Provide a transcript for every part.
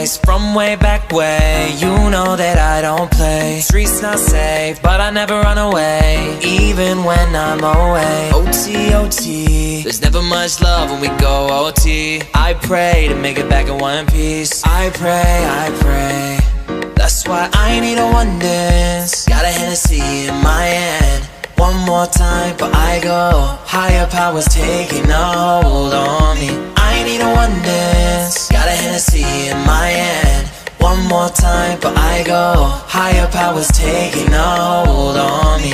place from way back way. You know that I don't play. Streets not safe, but I never run away, even when I'm away. OT, OT, there's never much love when we go OT. I pray to make it back in one piece. I pray. That's why I need a one dance. Got a Hennessy in my hand. One more time, but I go. Higher powers taking a hold on me. I need a one dance. Got a Hennessy in my hand. One more time, but I go. Higher powers taking a hold on me.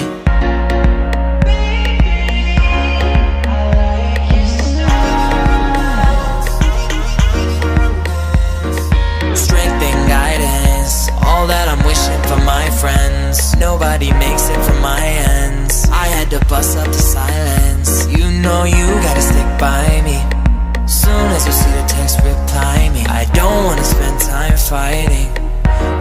Strength and guidance, all that I'm wishing for my friends. Nobody makes it from my ends. I had to bust up the silence. You know you gotta stick by me. Soon as you see the text, reply me. I don't wanna spend time fighting.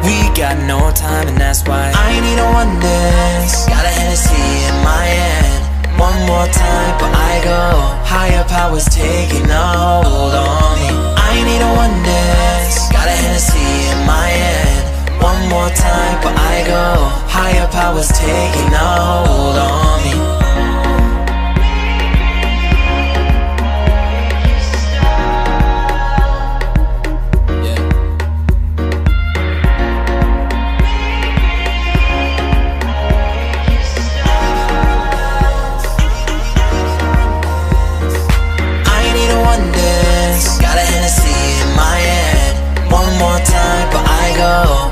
We got no time and that's why I need a one dance. Got a Hennessy in my hand. One more time, but I go. Higher powers taking a hold on me. I need a one dance. Got a Hennessy in my hand. One more time, but I go. Higher powers taking a hold on me.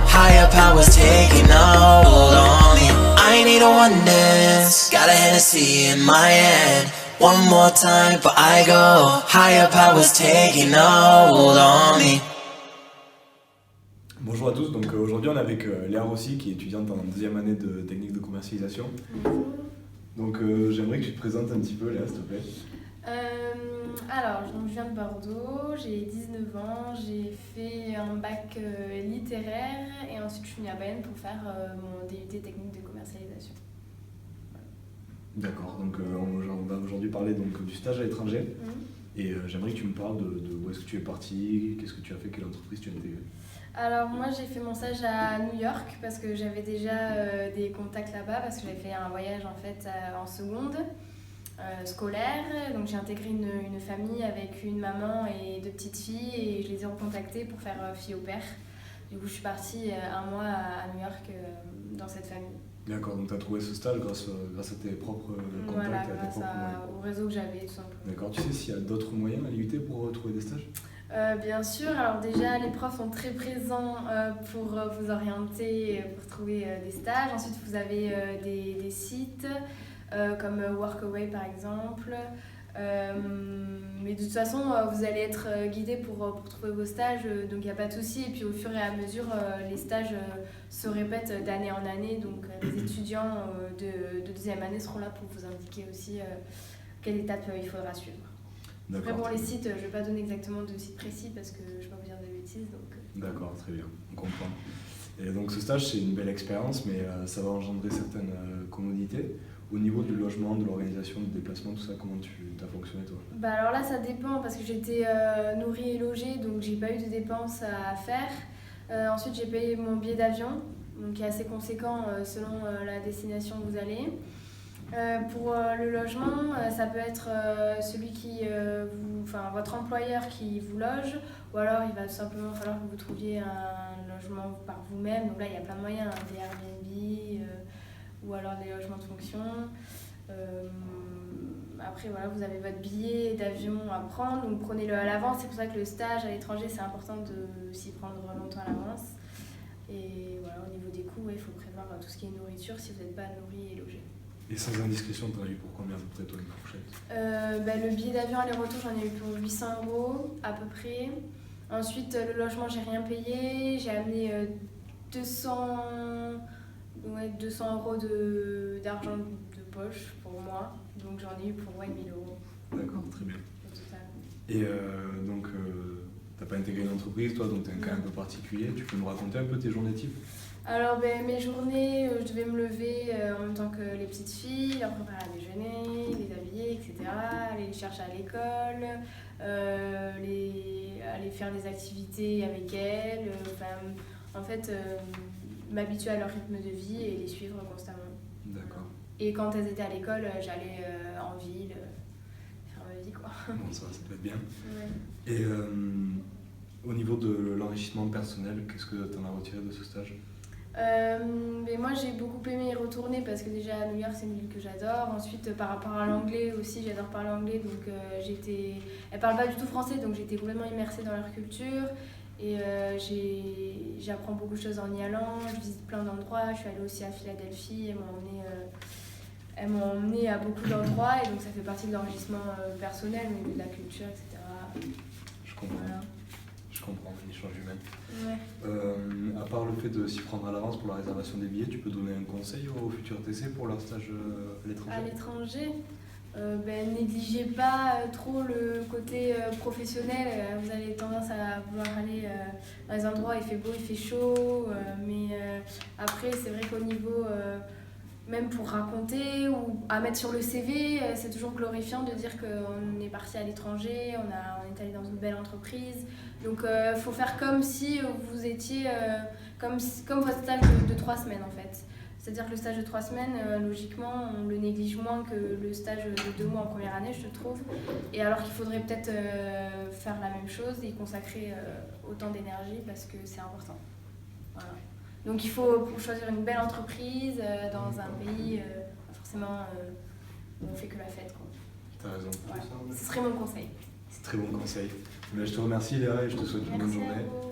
Higher powers taking a hold on me. I need a one dance. Got a Hennessy in my hand. One more time, but I go. Higher powers taking a hold on me. Bonjour à tous, donc aujourd'hui on est avec Léa Rossi qui est étudiante en deuxième année de technique de commercialisation. Donc j'aimerais que tu te présentes un petit peu Léa, s'il te plaît. Alors, je viens de Bordeaux, j'ai 19 ans, j'ai fait un bac littéraire et ensuite je suis venue à Bayonne pour faire mon DUT technique de commercialisation. Voilà. D'accord, donc on va aujourd'hui parler donc, du stage à l'étranger et j'aimerais que tu me parles de où est-ce que tu es partie, qu'est-ce que tu as fait, quelle entreprise tu as intégrée. Alors moi j'ai fait mon stage à New York parce que j'avais déjà des contacts là-bas parce que j'avais fait un voyage en fait en seconde. Scolaire, donc j'ai intégré une famille avec une maman et deux petites filles et je les ai recontactées pour faire fille au père. Du coup je suis partie un mois à New York dans cette famille. D'accord, donc tu as trouvé ce stage grâce à tes propres contacts, voilà, à tes grâce propres moyens. au réseau que j'avais tout simplement. D'accord, tu sais s'il y a d'autres moyens à l'IUT pour trouver des stages? Bien sûr, alors déjà les profs sont très présents pour vous orienter, pour trouver des stages. Ensuite vous avez des sites comme Workaway par exemple. Mais de toute façon, vous allez être guidé pour trouver vos stages, donc il n'y a pas de souci. Et puis au fur et à mesure, les stages se répètent d'année en année. Donc les étudiants de deuxième année seront là pour vous indiquer aussi quelle étape il faudra suivre. Après pour les sites, je ne vais pas donner exactement de site précis parce que je ne vais pas vous dire de bêtises. D'accord, très bien, on comprend. Et donc ce stage, c'est une belle expérience, mais ça va engendrer certaines commodités. Au niveau du logement, de l'organisation, du déplacement, tout ça, comment tu as fonctionné toi? Alors là, ça dépend parce que j'étais nourrie et logée, donc j'ai pas eu de dépenses à faire. Ensuite, j'ai payé mon billet d'avion, donc qui est assez conséquent selon la destination où vous allez. Pour le logement, ça peut être celui qui votre employeur qui vous loge, ou alors il va tout simplement falloir que vous trouviez un logement par vous-même. Donc là, il y a plein de moyens, des Airbnb, ou alors des logements de fonction. Après, voilà, vous avez votre billet d'avion à prendre, donc prenez-le à l'avance. C'est pour ça que le stage à l'étranger, c'est important de s'y prendre longtemps à l'avance. Et voilà, au niveau des coûts, il faut prévoir tout ce qui est nourriture si vous n'êtes pas nourri et logé. Et sans indiscrétion, tu en as eu pour combien à peu près toi une fourchette? Le billet d'avion aller-retour, j'en ai eu pour 800 € à peu près. Ensuite, le logement, j'ai rien payé. J'ai amené 200 € d'argent de poche pour moi. Donc j'en ai eu pour 1000 €. D'accord, très bien. Et donc, t'as pas intégré une entreprise, toi, donc t'es un cas un peu particulier. Tu peux me raconter un peu tes journées types? Alors mes journées, je devais me lever en même temps que les petites filles, leur préparer à déjeuner, les habiller, etc. Aller les chercher à l'école, aller faire des activités avec elles, en fait m'habituer à leur rythme de vie et les suivre constamment. D'accord. Et quand elles étaient à l'école, j'allais en ville faire ma vie quoi. Bon, ça peut être bien. Ouais. Et au niveau de l'enrichissement personnel, qu'est-ce que tu en as retiré de ce stage? Mais moi j'ai beaucoup aimé y retourner parce que déjà New York c'est une ville que j'adore. Ensuite par rapport à l'anglais aussi, j'adore parler anglais, donc elles parlent pas du tout français, donc j'étais complètement immersée dans leur culture et j'apprends beaucoup de choses en y allant. Je visite plein d'endroits, je suis allée aussi à Philadelphie, elles m'ont emmenée à beaucoup d'endroits et donc ça fait partie de l'enrichissement personnel, au niveau de la culture, etc. Je comprends. Voilà. Je comprends, l'échange humain. Ouais. À part le fait de s'y prendre à l'avance pour la réservation des billets, tu peux donner un conseil aux futurs TC pour leur stage à l'étranger? À l'étranger, négligez pas trop le côté professionnel. Vous avez tendance à vouloir aller dans les endroits où il fait beau, il fait chaud, mais après c'est vrai qu'au niveau même pour raconter ou à mettre sur le CV, c'est toujours glorifiant de dire qu'on est parti à l'étranger, on est allé dans une belle entreprise. Donc faut faire comme si vous étiez comme votre stage de 3 semaines en fait. C'est-à-dire que le stage de 3 semaines, logiquement, on le néglige moins que le stage de 2 mois en première année, je trouve. Et alors qu'il faudrait peut-être faire la même chose et y consacrer autant d'énergie parce que c'est important. Voilà. Donc il faut choisir une belle entreprise dans un pays, forcément, où on fait que la fête. T'as raison. Ouais. Ce serait mon conseil. C'est très bon conseil. Mais je te remercie Léa et je te souhaite une bonne journée. Merci à vous.